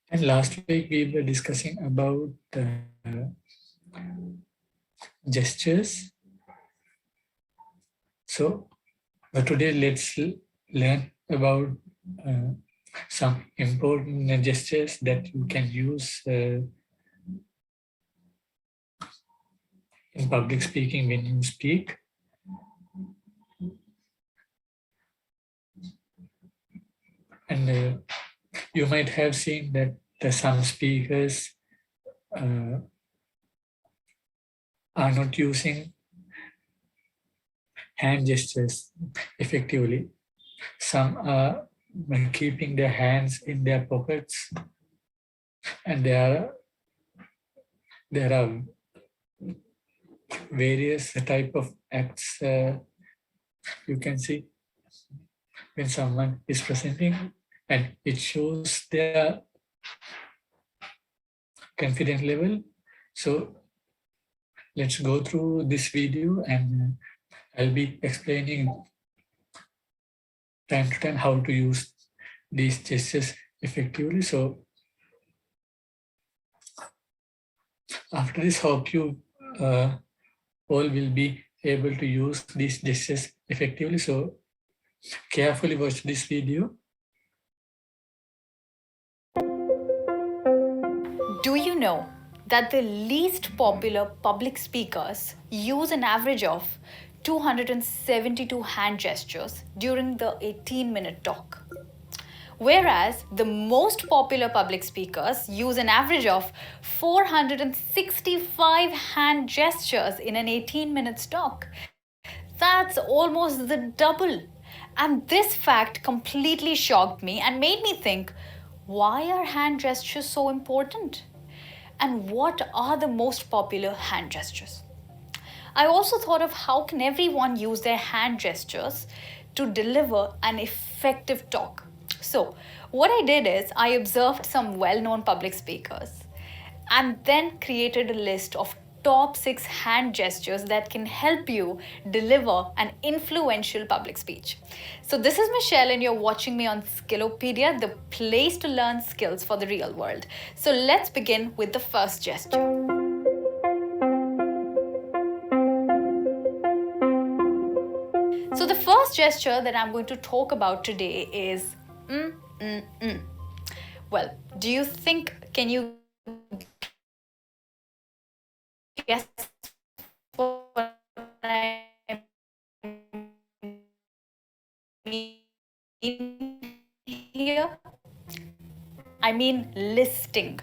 And last week we were discussing about gestures. So today let's learn about uh, some important gestures that you can use in public speaking when you speak. And you might have seen that some speakers are not using hand gestures effectively. Some are keeping their hands in their pockets, and there are various type of acts you can see when someone is presenting, and it shows their confidence level. So let's go through this video, and I'll be explaining time to time how to use these gestures effectively. So after this, hope you all will be able to use these gestures effectively. So carefully watch this video. Do you know that the least popular public speakers use an average of 272 hand gestures during the 18-minute talk? Whereas the most popular public speakers use an average of 465 hand gestures in an 18 minutes talk. That's almost the double. And this fact completely shocked me and made me think, why are hand gestures so important? And what are the most popular hand gestures? I also thought of how can everyone use their hand gestures to deliver an effective talk. So, what I did is I observed some well-known public speakers and then created a list of top 6 hand gestures that can help you deliver an influential public speech. So this is Michelle and you're watching me on Skillopedia, the place to learn skills for the real world. So let's begin with the first gesture. So the first gesture that I'm going to talk about today is Well, do you think, can you guess what I mean here? I mean listing.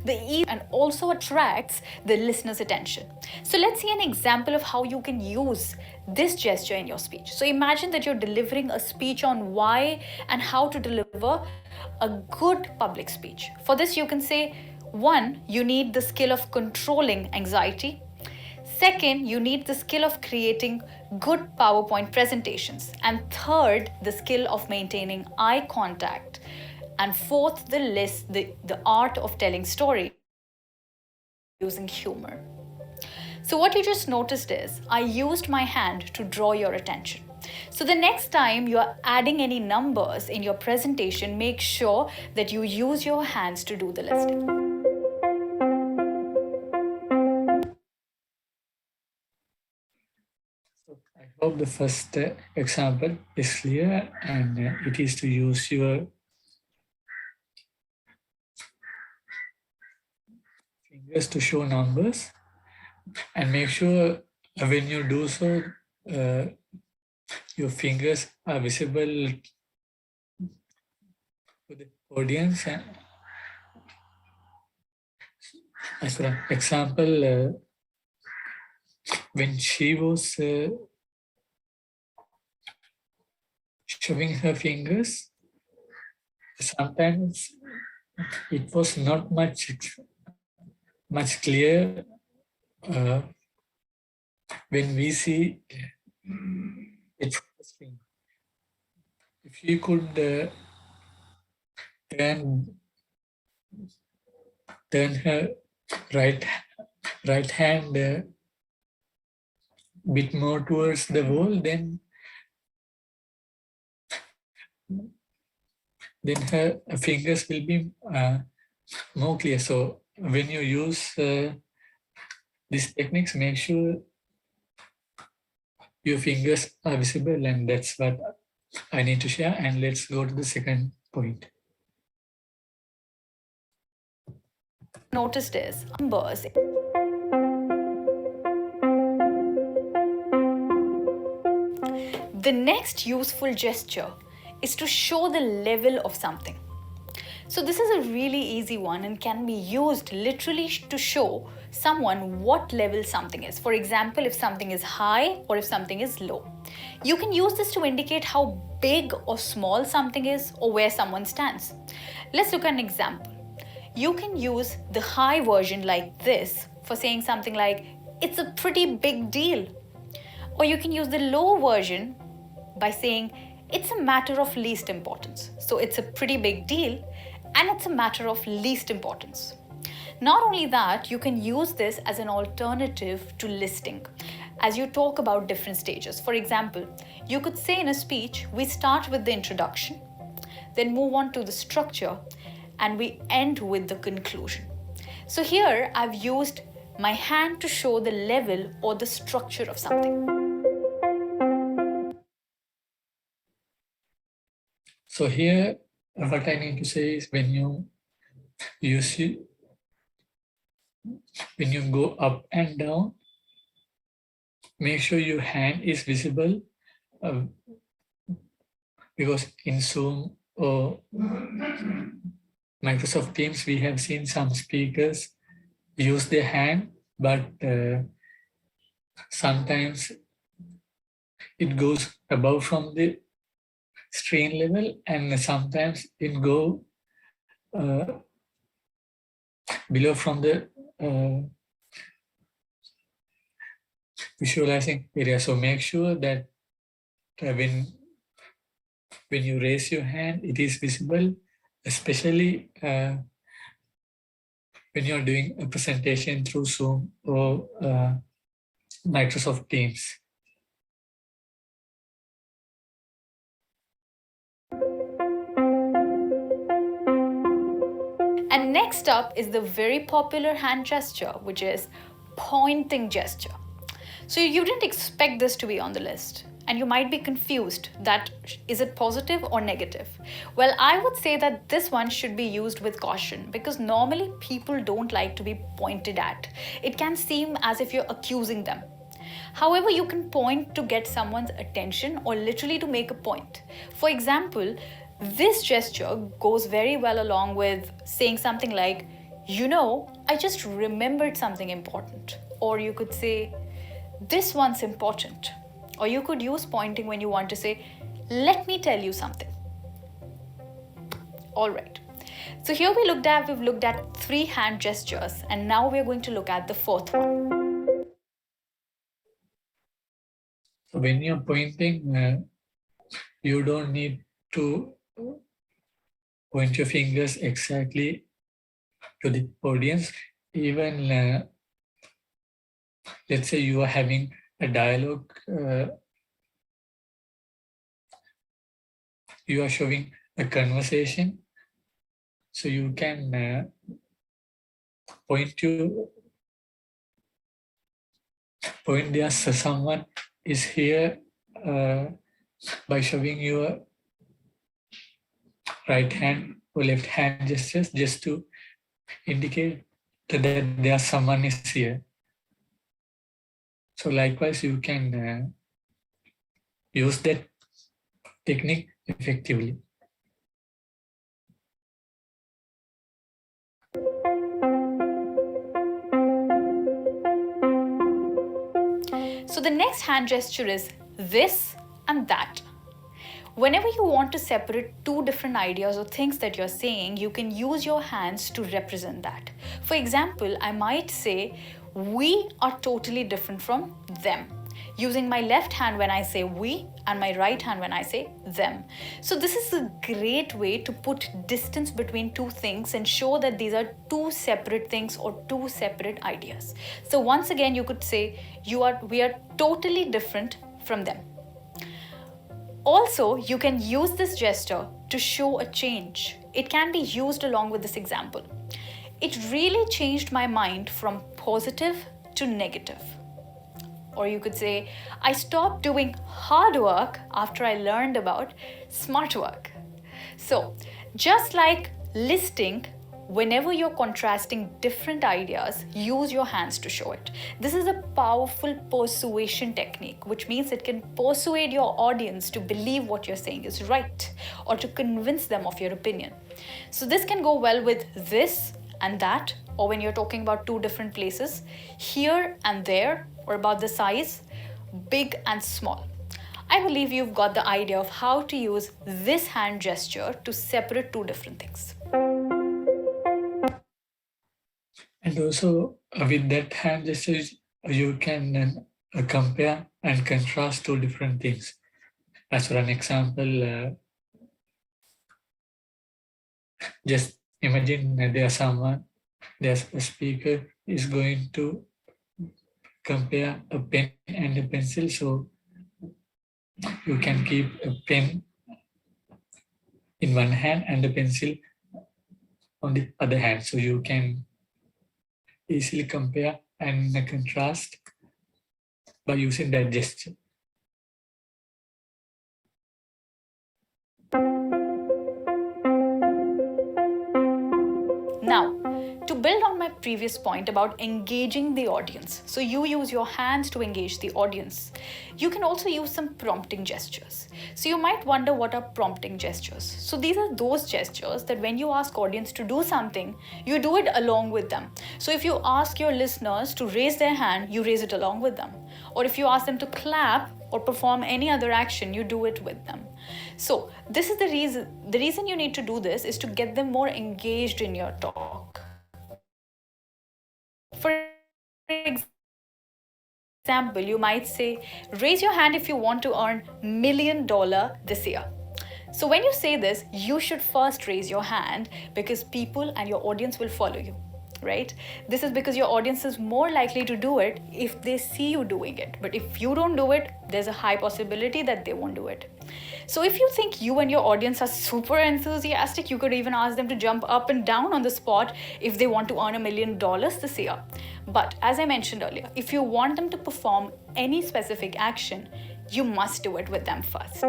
The E and also attracts the listener's attention. So let's see an example of how you can use this gesture in your speech. So imagine that you're delivering a speech on why and how to deliver a good public speech. For this, you can say, 1, you need the skill of controlling anxiety. Second, you need the skill of creating good PowerPoint presentations. And third, the skill of maintaining eye contact. And fourth, the art of telling stories using humor. So what you just noticed is I used my hand to draw your attention. So the next time you are adding any numbers in your presentation, make sure that you use your hands to do the listing. So I hope the first example is clear, and it is to use your fingers to show numbers, and make sure when you do so, your fingers are visible to the audience. And as for example, when she was showing her fingers, sometimes it was not much clear when we see its finger. If you could turn her right hand bit more towards the wall, then her fingers will be more clear. So when you use these techniques, make sure your fingers are visible, and that's what I need to share. And let's go to the second point. Noticed is numbers. The next useful gesture is to show the level of something. So, this is a really easy one and can be used literally to show someone what level something is. For example, if something is high or if something is low. You can use this to indicate how big or small something is or where someone stands. Let's look at an example. You can use the high version like this for saying something like, it's a pretty big deal. Or you can use the low version by saying, it's a matter of least importance. So it's a pretty big deal and it's a matter of least importance. Not only that, you can use this as an alternative to listing as you talk about different stages. For example, you could say in a speech, we start with the introduction, then move on to the structure, and we end with the conclusion. So here I've used my hand to show the level or the structure of something. So here, what I need to say is when you use it, when you go up and down, make sure your hand is visible, because in Zoom or Microsoft Teams, we have seen some speakers use their hand, but sometimes it goes above from the screen level, and sometimes it go below from the visualizing area. So make sure that when you raise your hand, it is visible, especially when you're doing a presentation through Zoom or Microsoft Teams. And next up is the very popular hand gesture, which is pointing gesture. So you didn't expect this to be on the list, and you might be confused that is it positive or negative? Well, I would say that this one should be used with caution because normally people don't like to be pointed at. It can seem as if you're accusing them. However, you can point to get someone's attention or literally to make a point. For example, this gesture goes very well along with saying something like, I just remembered something important. Or you could say, this one's important. Or you could use pointing when you want to say, let me tell you something. All right. So here we've looked at 3 hand gestures, and now we're going to look at the 4th one. So when you're pointing, you don't need to point your fingers exactly to the audience. Even let's say you are having a dialogue, you are showing a conversation, so you can point there so someone is here by showing your right hand or left hand gestures just to indicate that there someone is here. So likewise, you can use that technique effectively. So the next hand gesture is this and that. Whenever you want to separate 2 different ideas or things that you're saying, you can use your hands to represent that. For example, I might say, we are totally different from them, using my left hand when I say we and my right hand when I say them. So this is a great way to put distance between 2 things and show that these are 2 separate things or 2 separate ideas. So once again, you could say, we are totally different from them. Also, you can use this gesture to show a change. It can be used along with this example. It really changed my mind from positive to negative. Or you could say, I stopped doing hard work after I learned about smart work. So, just like listing, whenever you're contrasting different ideas, use your hands to show it. This is a powerful persuasion technique, which means it can persuade your audience to believe what you're saying is right or to convince them of your opinion. So, this can go well with this and that, or when you're talking about two different places, here and there, or about the size, big and small. I believe you've got the idea of how to use this hand gesture to separate two different things. And also with that hand gestures, you can compare and contrast two different things. As for an example, just imagine there's a speaker is going to compare a pen and a pencil. So you can keep a pen in one hand and a pencil on the other hand. So you can easily compare and contrast by using that gesture. Now, to build on my previous point about engaging the audience, so you use your hands to engage the audience, you can also use some prompting gestures. So you might wonder, what are prompting gestures? So these are those gestures that when you ask audience to do something, you do it along with them. So if you ask your listeners to raise their hand, you raise it along with them. Or if you ask them to clap or perform any other action, you do it with them. So this is the reason you need to do this is to get them more engaged in your talk. For example, you might say, raise your hand if you want to earn $1 million this year. So when you say this, you should first raise your hand because people and your audience will follow you, right? This is because your audience is more likely to do it if they see you doing it. But if you don't do it, there's a high possibility that they won't do it. So if you think you and your audience are super enthusiastic, you could even ask them to jump up and down on the spot if they want to earn $1 million this year. But as I mentioned earlier, if you want them to perform any specific action, you must do it with them first.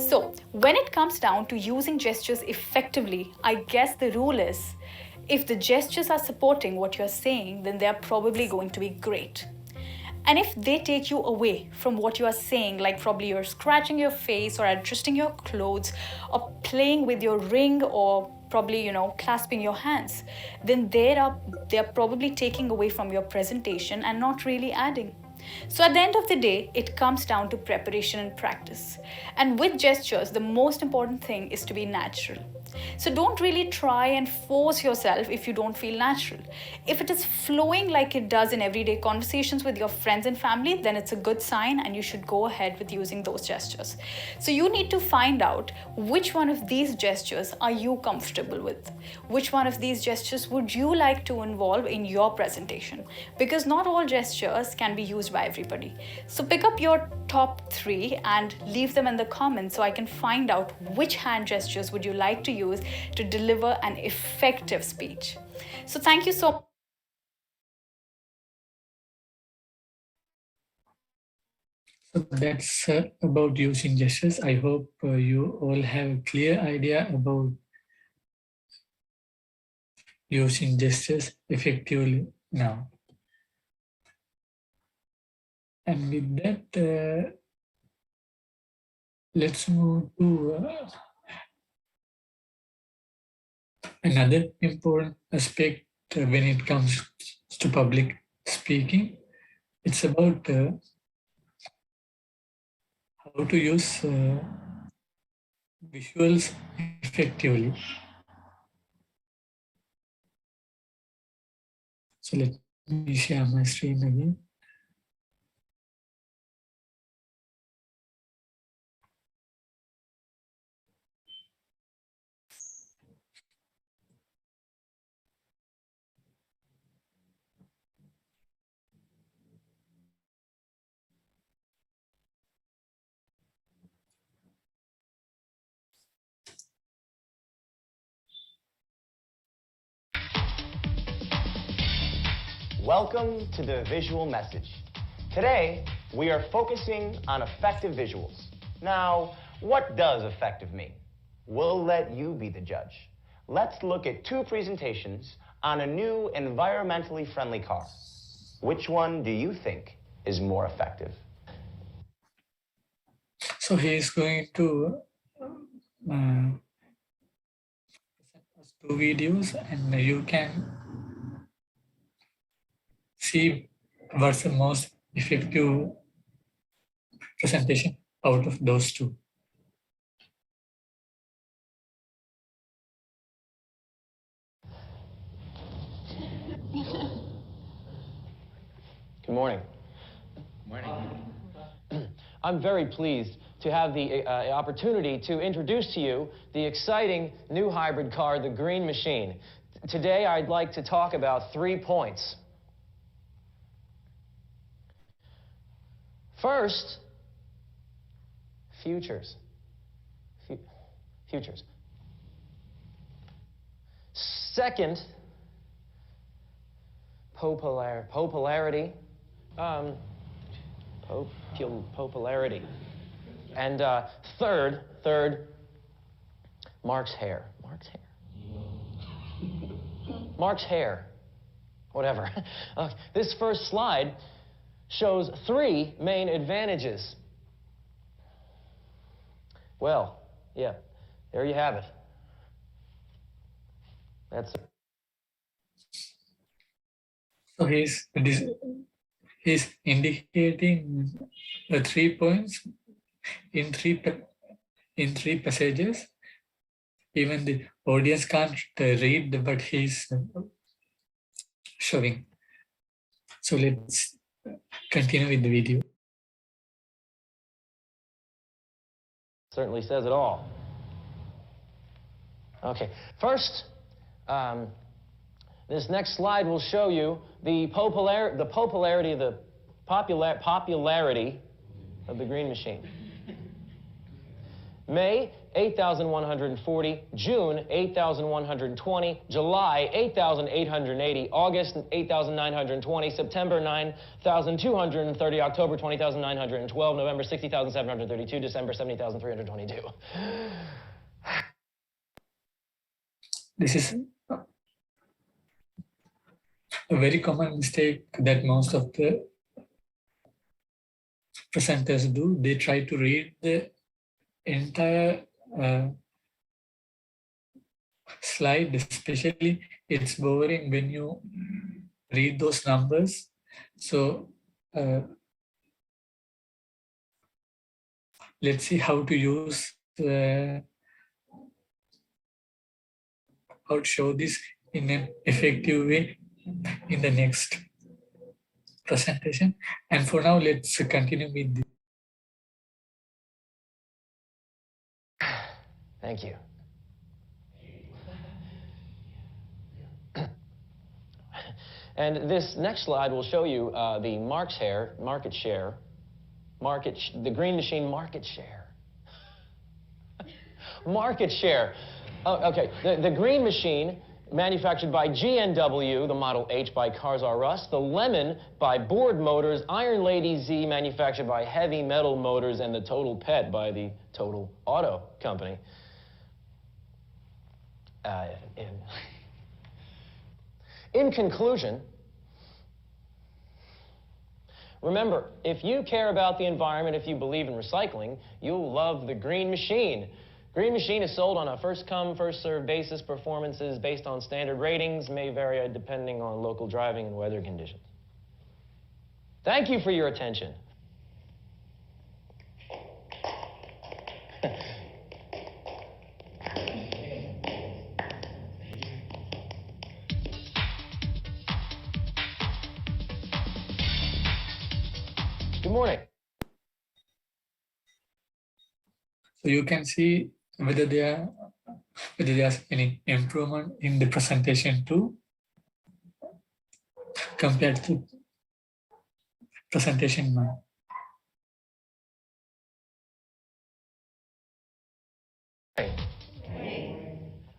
So, when it comes down to using gestures effectively, I guess the rule is if the gestures are supporting what you're saying, then they're probably going to be great. And if they take you away from what you are saying, like probably you're scratching your face or adjusting your clothes or playing with your ring or probably clasping your hands, then they're probably taking away from your presentation and not really adding. So at the end of the day, it comes down to preparation and practice. And with gestures, the most important thing is to be natural. So don't really try and force yourself if you don't feel natural. If it is flowing like it does in everyday conversations with your friends and family, then it's a good sign and you should go ahead with using those gestures. So you need to find out which one of these gestures are you comfortable with? Which one of these gestures would you like to involve in your presentation? Because not all gestures can be used by everybody. So pick up your top 3 and leave them in the comments so I can find out which hand gestures would you like to use to deliver an effective speech. So thank you so So that's about using gestures. I hope you all have a clear idea about using gestures effectively now. And with that, let's move to another important aspect when it comes to public speaking. It's about how to use visuals effectively. So let me share my screen again. Welcome to the visual message. Today, we are focusing on effective visuals. Now, what does effective mean? We'll let you be the judge. Let's look at two presentations on a new environmentally friendly car. Which one do you think is more effective? So he is going to present us two videos, and you can see what's the most effective presentation out of those two. Good morning. Morning. I'm very pleased to have the opportunity to introduce to you the exciting new hybrid car, the Green Machine. Today, I'd like to talk about 3 points. First, futures. Futures. Second, popularity. Popularity. And third, Mark's hair. Mark's hair. Whatever. This first slide shows 3 main advantages. Well, yeah, there you have it. That's it. So he's indicating the 3 points in three passages. Even the audience can't read what he's showing. So let's continue with the video. Certainly says it all. Okay, first, this next slide will show you the popularity of the Green Machine. May, 8,140, June, 8,120, July, 8,880, August, 8,920, September, 9,230, October, 20,912, November, 60,732, December, 70,322. This is a very common mistake that most of the presenters do. They try to read the entire slide, especially it's boring when you read those numbers. So let's see how to use how to show this in an effective way in the next presentation. And for now, let's continue with this. Thank you. And this next slide will show you the Mark's hair market share, the Green Machine market share. Market share. Oh, okay, the Green Machine, manufactured by GNW, the Model H by Cars R Us, the Lemon by Board Motors, Iron Lady Z, manufactured by Heavy Metal Motors, and the Total Pet by the Total Auto Company. In conclusion, remember, if you care about the environment, if you believe in recycling, you'll love the Green Machine. Green Machine is sold on a first-come, first-served basis. Performances based on standard ratings may vary depending on local driving and weather conditions. Thank you for your attention. Good morning. So you can see whether there's any improvement in the presentation too, compared to presentation 1.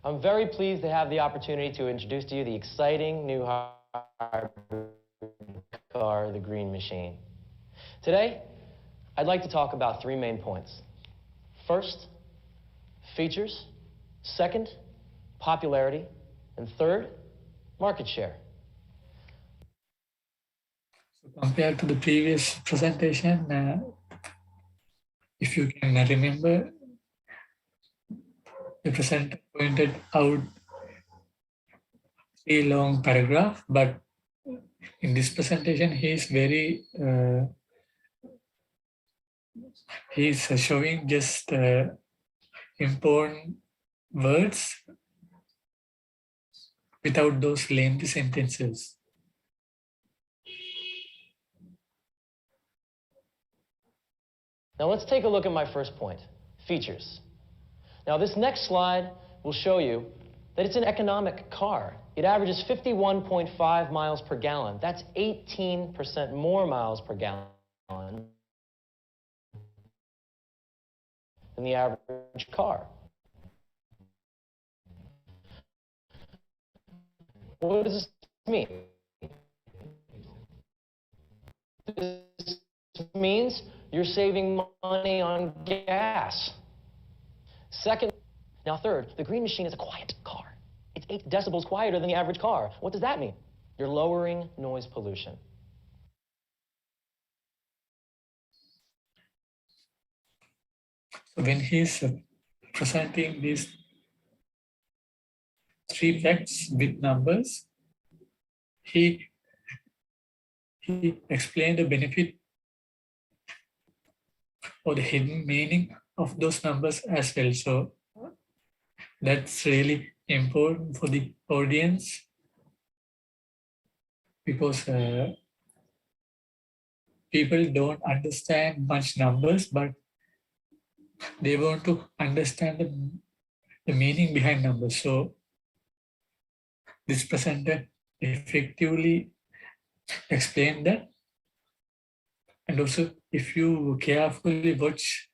I'm very pleased to have the opportunity to introduce to you the exciting new hybrid car, the green machine. Today, I'd like to talk about three main points. First, features. Second, popularity. And third, market share. So compared to the previous presentation, if you can remember, the presenter pointed out a long paragraph, but in this presentation, he's showing just important words without those lengthy sentences. Now let's take a look at my first point, features. Now this next slide will show you that it's an economic car. It averages 51.5 miles per gallon. That's 18% more miles per gallon than the average car. What does this mean? This means you're saving money on gas. Second, now third, the green machine is a quiet car. It's 8 decibels quieter than the average car. What does that mean? You're lowering noise pollution. When he's presenting these three facts with numbers, he explained the benefit or the hidden meaning of those numbers as well. So that's really important for the audience because people don't understand much numbers, but they want to understand the meaning behind numbers. So this presenter effectively explained that. And also, if you carefully watch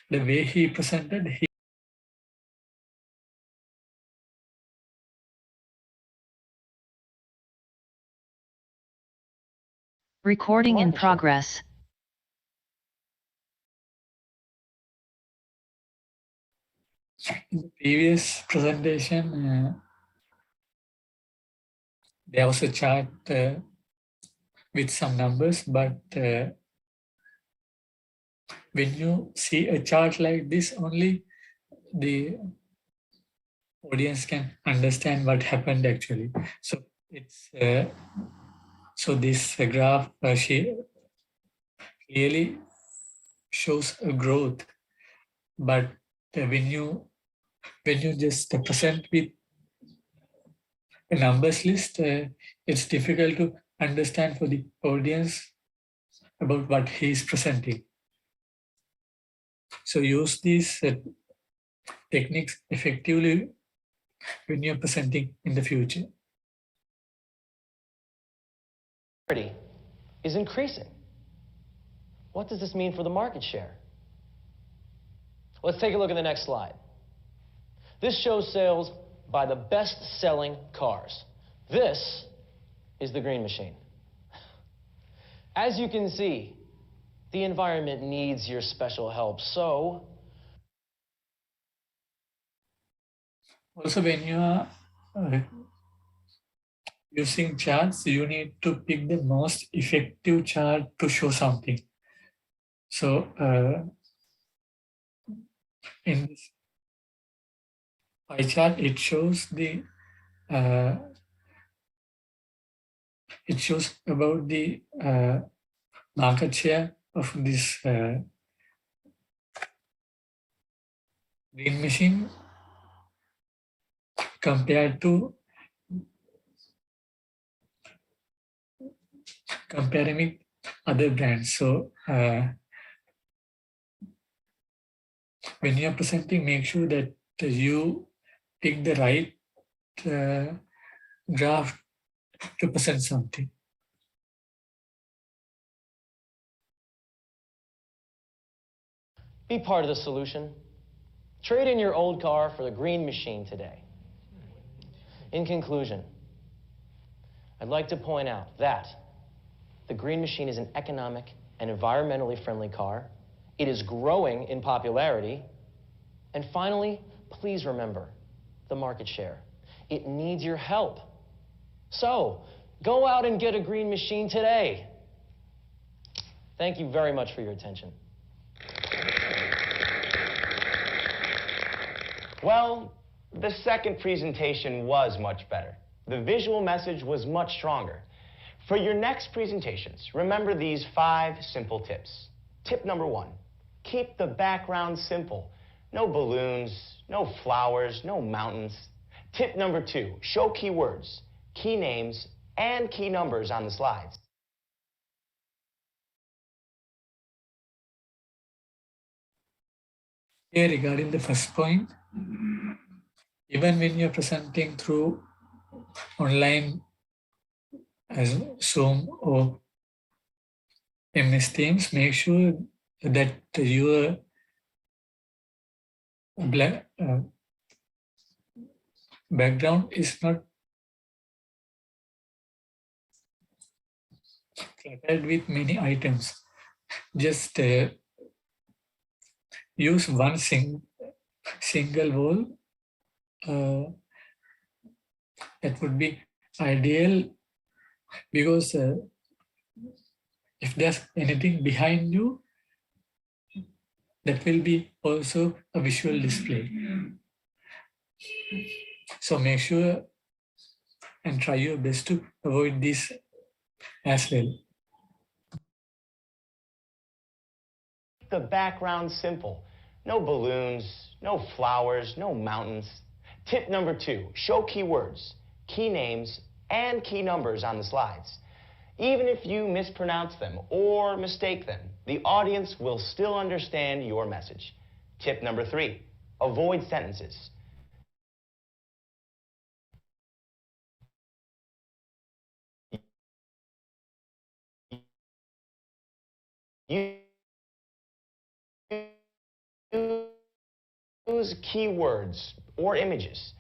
the way he presented, Recording in progress. in the previous presentation, there was a chart with some numbers, but when you see a chart like this, only the audience can understand what happened actually. So it's so this graph she clearly shows a growth, but when you just present with a numbers list, it's difficult to understand for the audience about what he is presenting. So use these techniques effectively when you're presenting in the future. Is increasing. What does this mean for the market share? Let's take a look at the next slide. This shows sales by the best-selling cars. This is the green machine. As you can see, the environment needs your special help, so also, when you are using charts, you need to pick the most effective chart to show something. So in this pie chart, it shows about the market share of this green machine compared to comparing with other brands. So when you're presenting, make sure that you pick the right graph to present something. Be part of the solution. Trade in your old car for the green machine today. In conclusion, I'd like to point out that the green machine is an economic and environmentally friendly car. It is growing in popularity. And finally, please remember the market share. It needs your help. So, go out and get a green machine today. Thank you very much for your attention. Well, the second presentation was much better. The visual message was much stronger. For your next presentations, remember these 5 simple tips. Tip number 1, keep the background simple. No balloons, no flowers, no mountains. Tip number 2, show keywords, key names, and key numbers on the slides. Here, regarding the first point, even when you're presenting through online as Zoom or MS Teams, make sure that your background is not cluttered with many items. Just use one single wall. That would be ideal, because if there's anything behind you, that will be also a visual display. So make sure and try your best to avoid this as well. The background simple. No balloons, no flowers, no mountains. Tip number 2, show keywords, key names, and key numbers on the slides. Even if you mispronounce them or mistake them, the audience will still understand your message. Tip number 3, avoid sentences. Use keywords or images.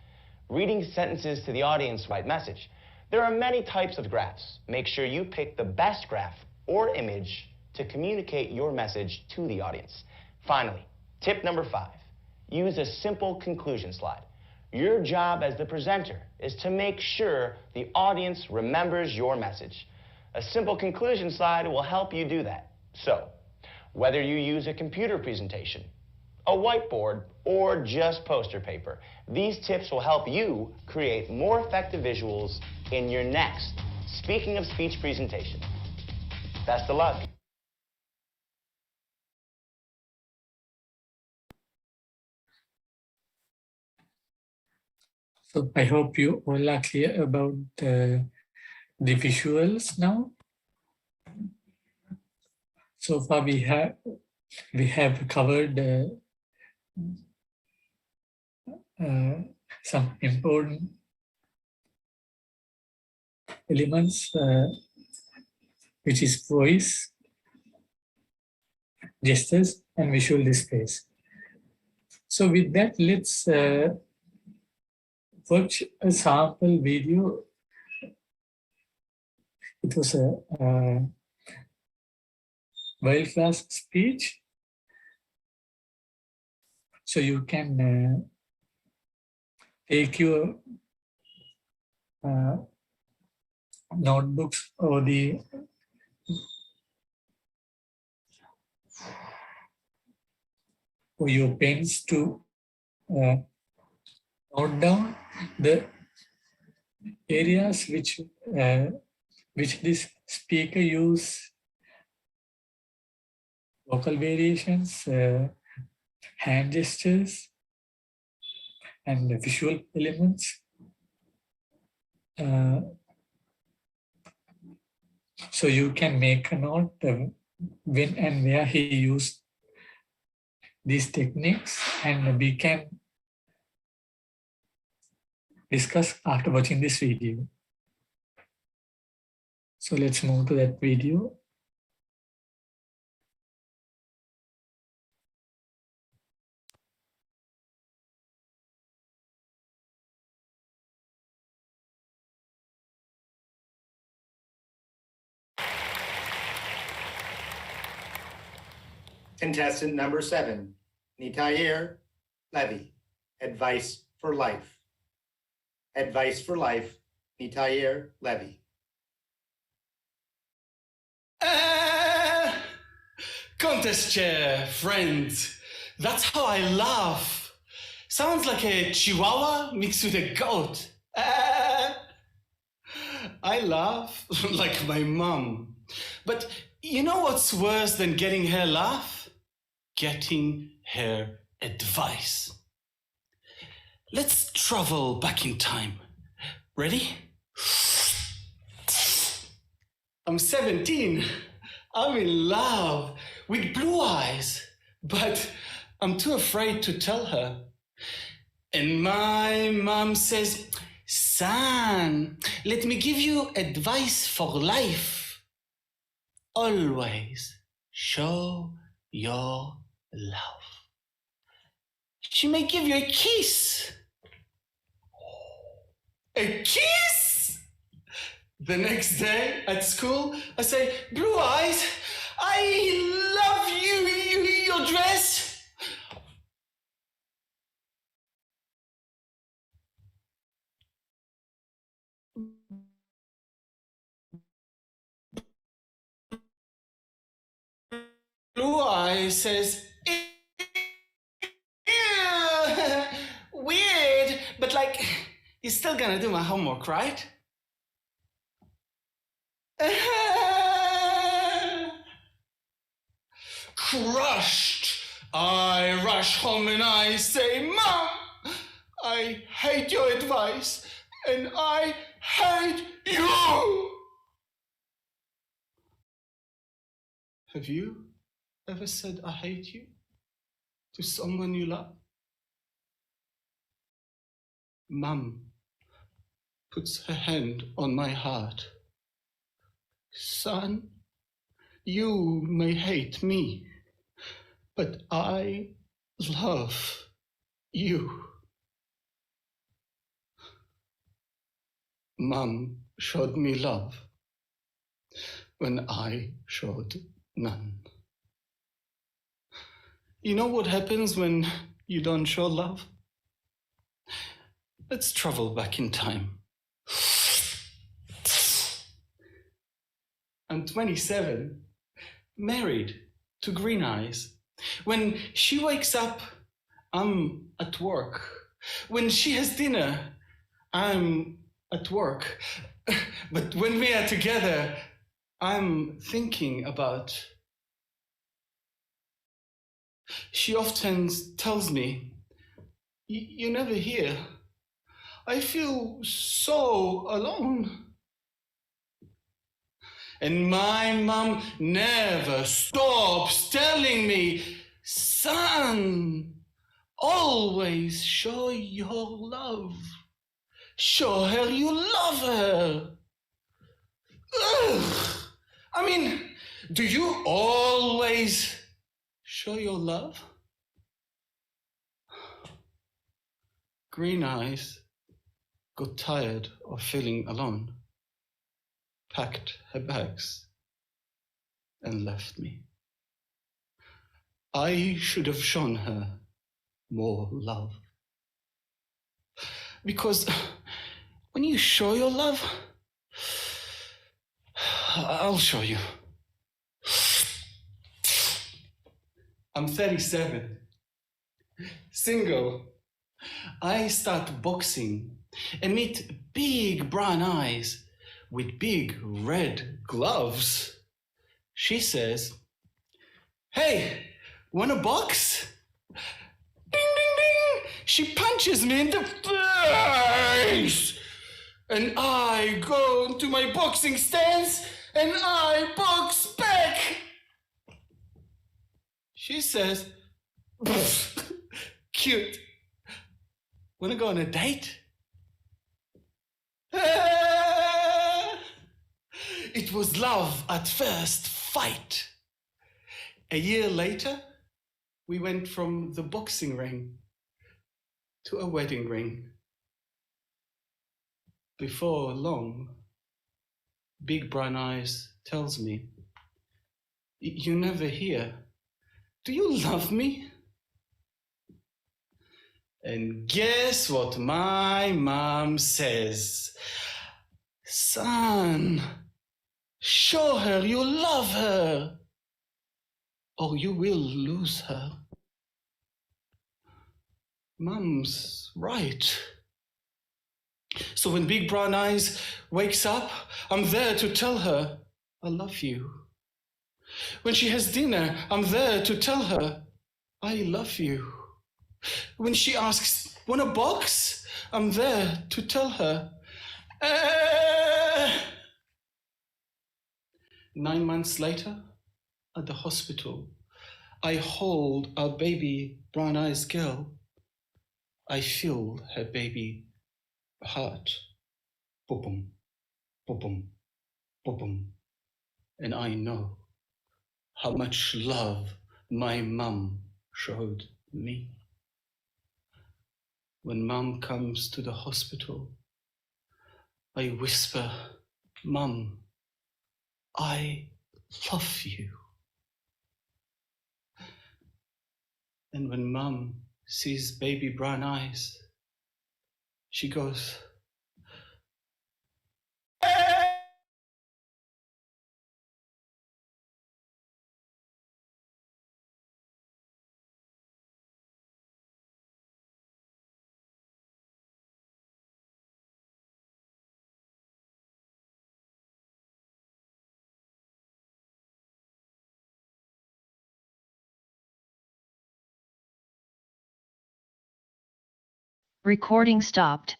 Reading sentences to the audience right message. There are many types of graphs. Make sure you pick the best graph or image to communicate your message to the audience. Finally, tip number 5, use a simple conclusion slide. Your job as the presenter is to make sure the audience remembers your message. A simple conclusion slide will help you do that. So, whether you use a computer presentation, a whiteboard, or just poster paper, these tips will help you create more effective visuals in your next Speaking of Speech presentation. Best of luck. So I hope you all are clear about the visuals now. So far we have covered some important elements, which is voice, gestures, and visual displays. So with that, let's watch a sample video. It was a world-class speech. So you can take your notebooks or your pens to note down the areas which this speaker use vocal variations, hand gestures, and visual elements. So you can make a note when and where he used these techniques, and we can discuss after watching this video. So let's move to that video. Contestant number 7, Nitayer Levy, Advice for Life. Advice for Life, Nitayer Levy. Contest chair, friends. That's how I laugh. Sounds like a chihuahua mixed with a goat. I laugh like my mum. But you know what's worse than getting her laugh? Getting her advice. Let's travel back in time. Ready? I'm 17. I'm in love with blue eyes, but I'm too afraid to tell her. And my mom says, son, let me give you advice for life. Always show your love. She may give you a kiss. A kiss? The next day at school, I say, Blue Eyes, I love you, your dress. Blue Eyes says, ew, weird, but like, you're still gonna do my homework, right? Crushed, I rush home and I say, Mom, I hate your advice and I hate you. Have you ever said I hate you to someone you love? Mum puts her hand on my heart. Son, you may hate me, but I love you. Mum showed me love when I showed none. You know what happens when you don't show love? Let's travel back in time. I'm 27, married to Green Eyes. When she wakes up, I'm at work. When she has dinner, I'm at work. But when we are together, I'm thinking about. She often tells me, you're never here. I feel so alone. And my mom never stops telling me, son, always show your love. Show her you love her. Ugh. I mean, do you always show your love? Green Eyes got tired of feeling alone, packed her bags, and left me. I should have shown her more love. Because when you show your love, I'll show you. I'm 37, single. I start boxing and meet big brown eyes with big red gloves. She says, hey, wanna box? Ding, ding, ding. She punches me in the face. And I go into my boxing stance and I box back. She says, cute. Wanna go on a date? It was love at first fight. A year later, we went from the boxing ring to a wedding ring. Before long, Big Brown Eyes tells me, "You never hear. Do you love me?" And guess what my mom says? "Son, show her you love her, or you will lose her." Mom's right. So when Big Brown Eyes wakes up, I'm there to tell her, "I love you." When she has dinner, I'm there to tell her, "I love you." When she asks, "Want a box?" I'm there to tell her, 9 months later, at the hospital, I hold our baby brown eyes girl. I feel her baby heart. Boom, boom, boom. And I know how much love my mum showed me. When mum comes to the hospital, I whisper, "Mum, I love you." And when mum sees baby brown eyes, she goes, Recording stopped.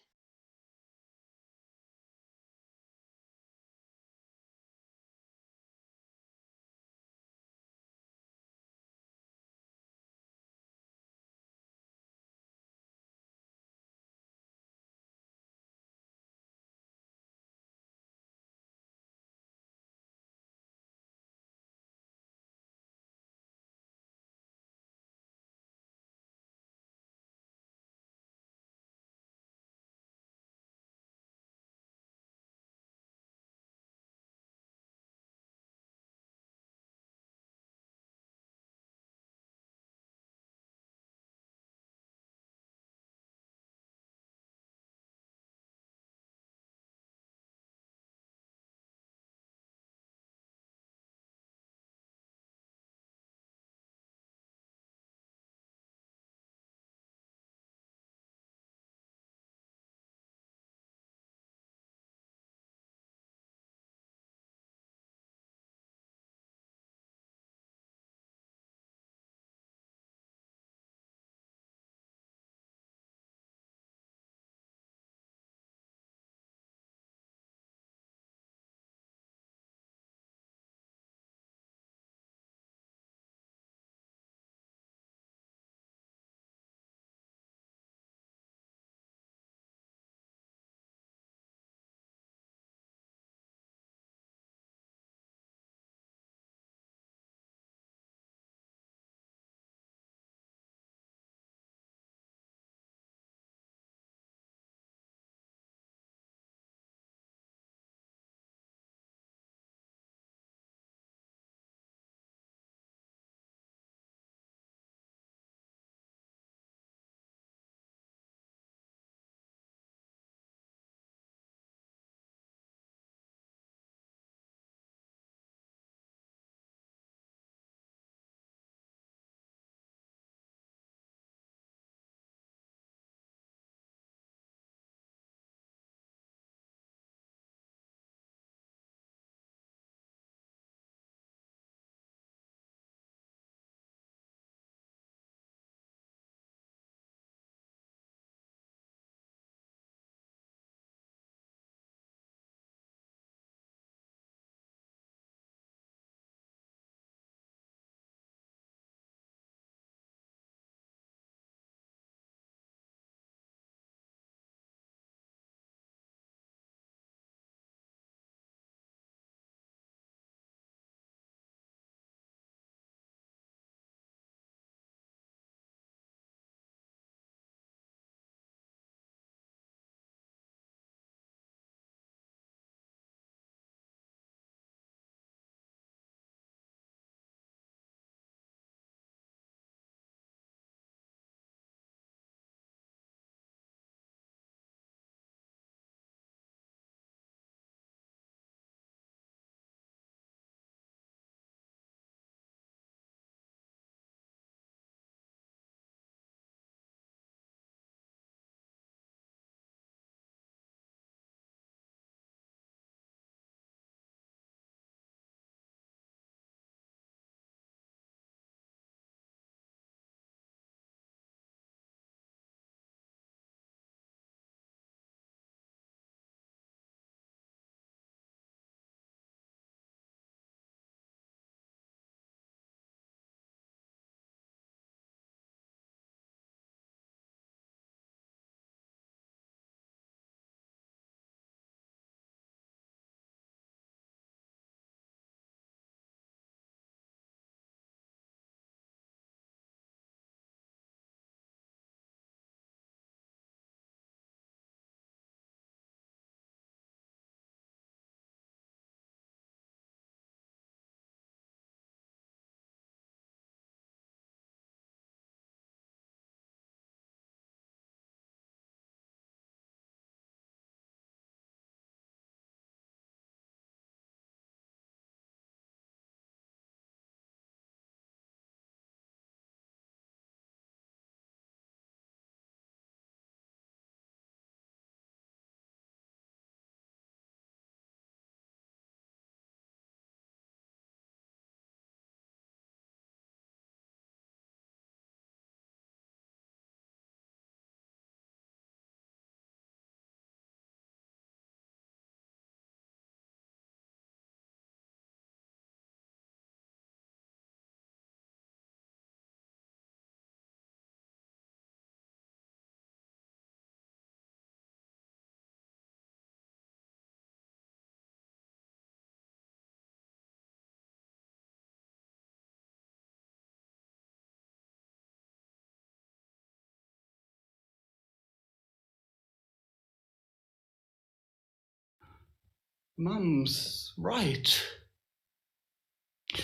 Mum's right.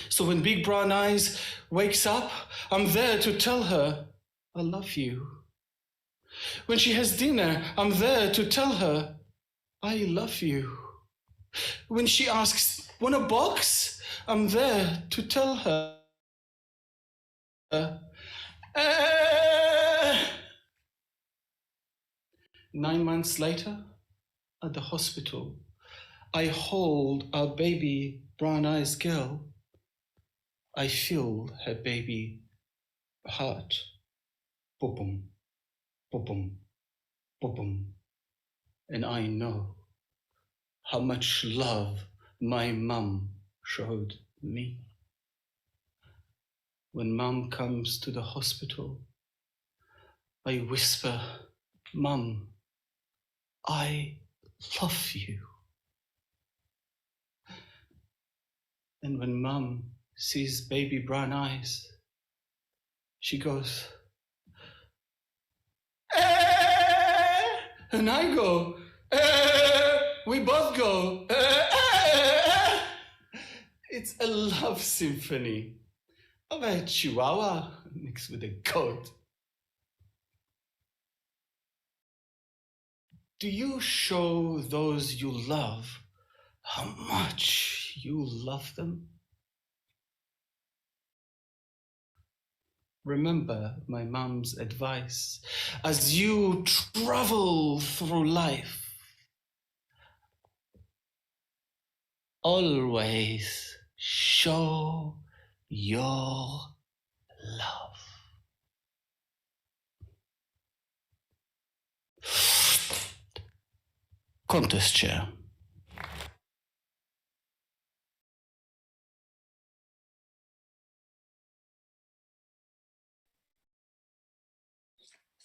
So when Big Brown Eyes wakes up, I'm there to tell her I love you. When she has dinner, I'm there to tell her I love you. When she asks, want a box? I'm there to tell her. "Eh." 9 months later, at the hospital, I hold our baby brown eyes girl. I feel her baby heart. Boom, boom, boom. And I know how much love my mum showed me. When Mum comes to the hospital, I whisper, Mum, I love you. And when Mum sees baby brown eyes, she goes, "Eh!" And I go, "Eh!" We both go, "Eh, eh, eh." It's a love symphony of a chihuahua mixed with a goat. Do you show those you love how much you love them? Remember my mum's advice as you travel through life. Always show your love. Contest chair.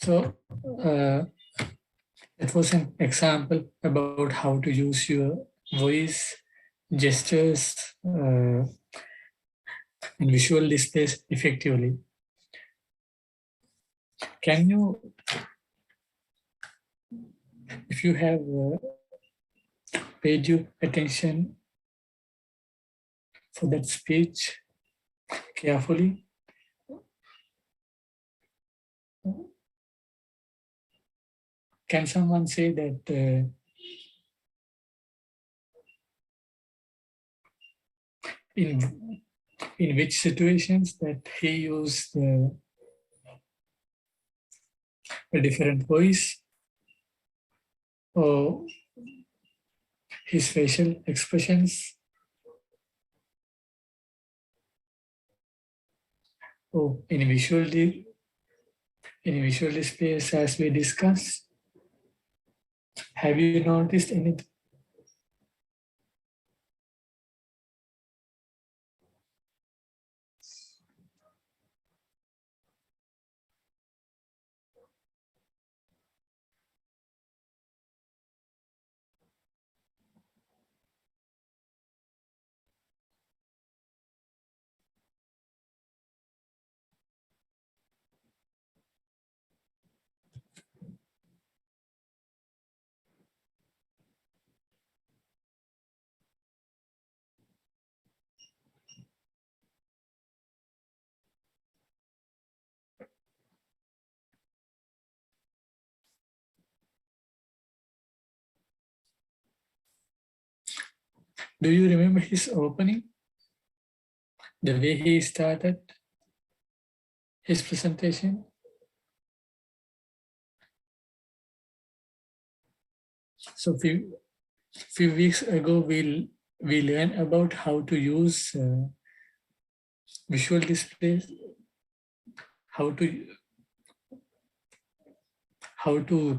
So that was an example about how to use your voice, gestures, and visual displays effectively. Can you, if you have paid your attention for that speech carefully, can someone say that in which situations that he used a different voice or his facial expressions or in visual displays as we discussed? Have you noticed anything? Do you remember his opening? The way he started his presentation? So few weeks ago, we learned about how to use visual displays, how to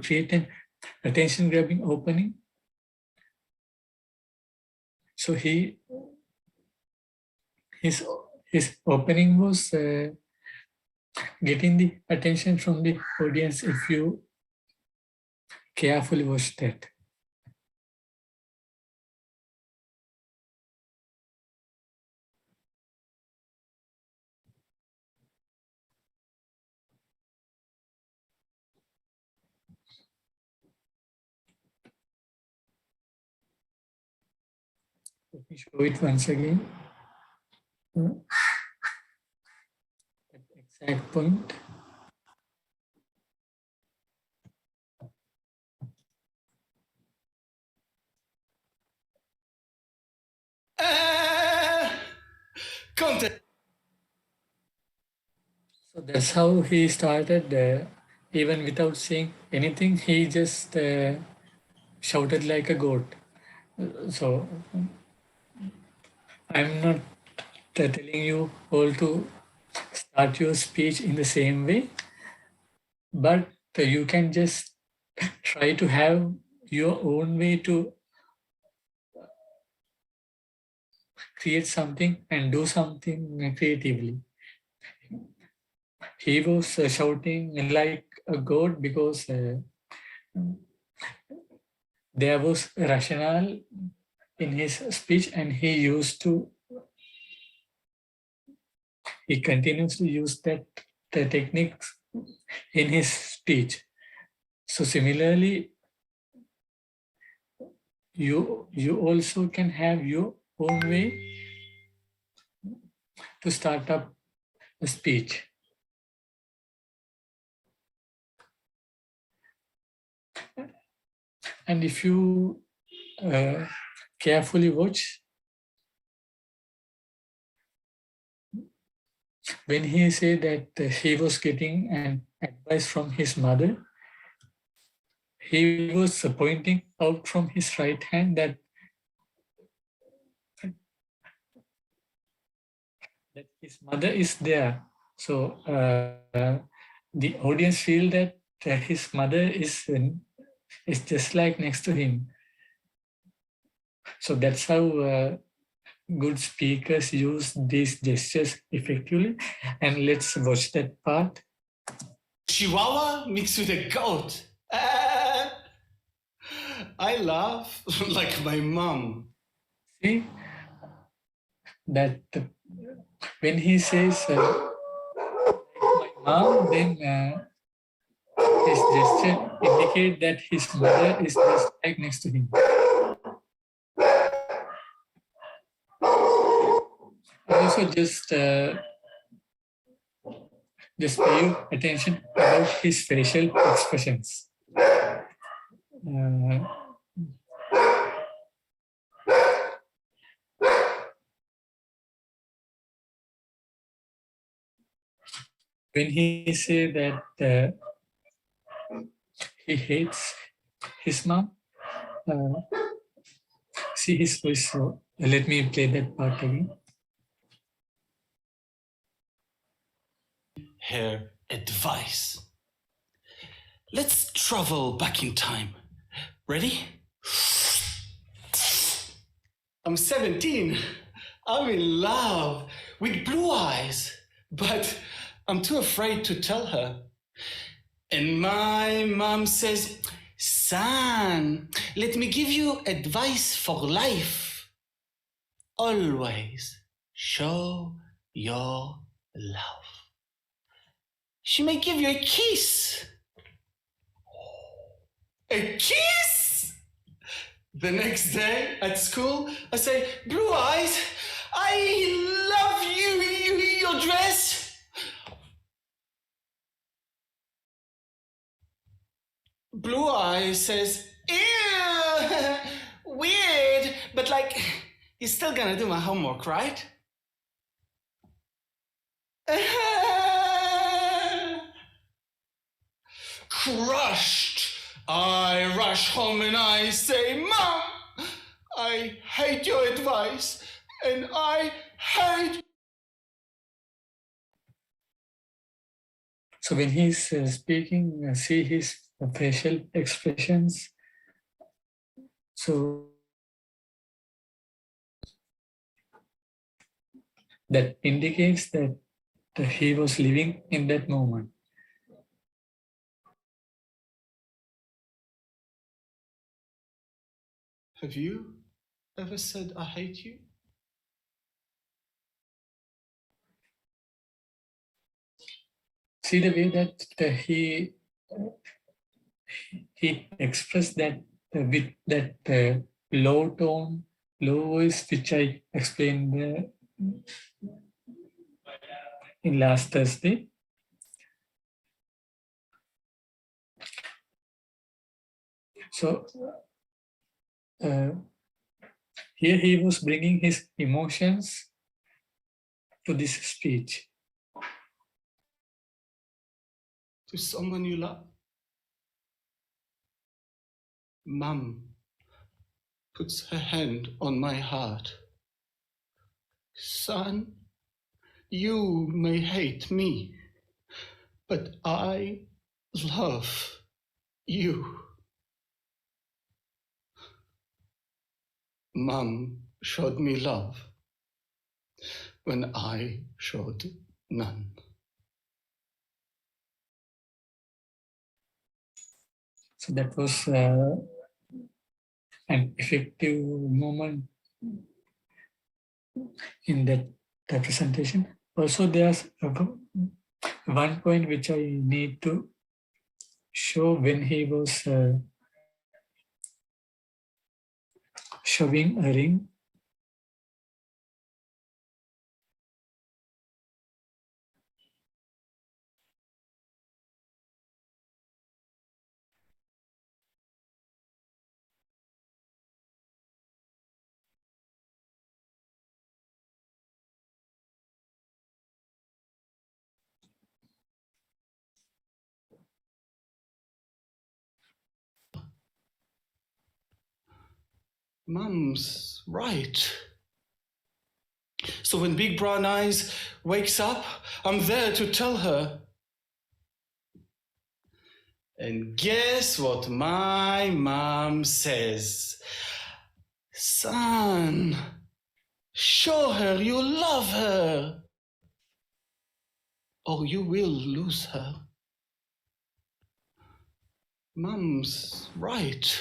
create an attention grabbing opening. So his opening was getting the attention from the audience. If you carefully watch that. Let me show it once again. At exact point. Content. So that's how he started. Even without saying anything, he just shouted like a goat. So I'm not telling you all to start your speech in the same way, but you can just try to have your own way to create something and do something creatively. He was shouting like a goat because there was rationale in his speech, and he continues to use the techniques in his speech. So similarly, you also can have your own way to start up a speech. And if you carefully watch, when he said that he was getting an advice from his mother, he was pointing out from his right hand that his mother is there. So the audience feel that his mother is just like next to him. So that's how good speakers use these gestures effectively. And let's watch that part. Chihuahua mixed with a goat. I laugh like my mom. See that when he says my mom, then his gesture indicate that his mother is just like next to him. Also, just pay attention about his facial expressions. When he say that he hates his mom, see his voice. So let me play that part again. Her advice. Let's travel back in time. Ready? I'm 17. I'm in love with blue eyes, but I'm too afraid to tell her. And my mom says, son, let me give you advice for life. Always show your love. She may give you a kiss. A kiss? The next day at school, I say, Blue Eyes, I love your dress. Blue Eyes says, ew, weird, but like, you're still gonna do my homework, right? Crushed, I rush home and I say, Mom, I hate your advice and I hate. So when he's speaking, see his facial expressions. So that indicates that he was living in that moment. Have you ever said I hate you? See the way that he expressed that with that low tone low voice, which I explained in last Thursday. So here he was bringing his emotions to this speech. To someone you love. Mum puts her hand on my heart. Son, you may hate me, but I love you. Mum showed me love when I showed none. So that was an effective moment in that representation. Also, there's one point which I need to show when he was showing a ring. Mum's right. So when Big Brown Eyes wakes up, I'm there to tell her. And guess what my mom says? Son, show her you love her, or you will lose her. Mum's right.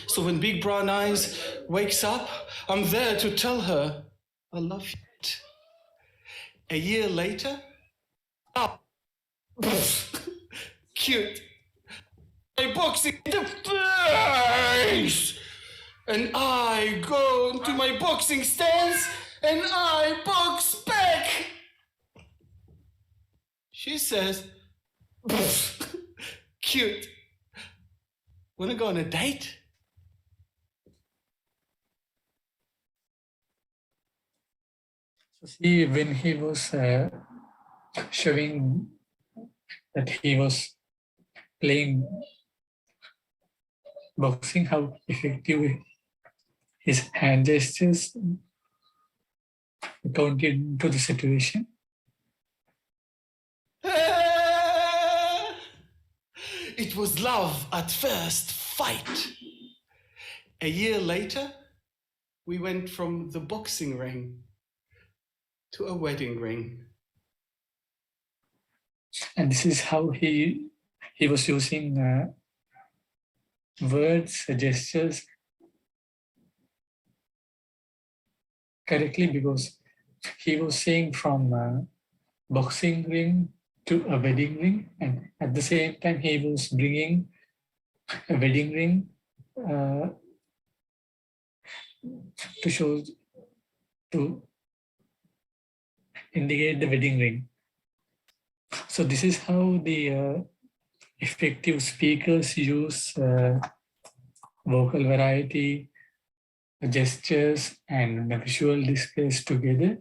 So when Big Brown Eyes wakes up, I'm there to tell her, I love you. A year later, cute, my boxing in the face, and I go to my boxing stance and I box back. She says, cute, wanna go on a date? So see, when he was showing that he was playing boxing, how effective his hand gestures accounted to the situation. It was love at first fight. A year later, we went from the boxing ring to a wedding ring. And this is how he was using words, gestures correctly, because he was saying from boxing ring to a wedding ring, and at the same time he was bringing a wedding ring to show, to indicate the wedding ring. So this is how the effective speakers use vocal variety, gestures, and visual displays together,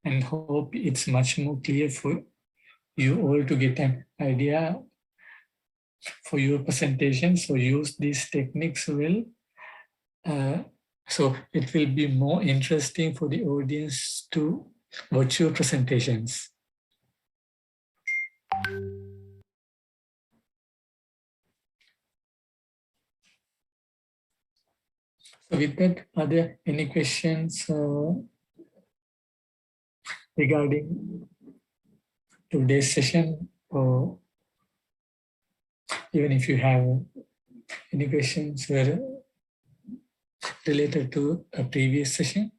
and hope it's much more clear for you all to get an idea for your presentation. So use these techniques well. So it will be more interesting for the audience to watch your presentations. So with that, are there any questions regarding today's session, or even if you have any questions related to a previous session?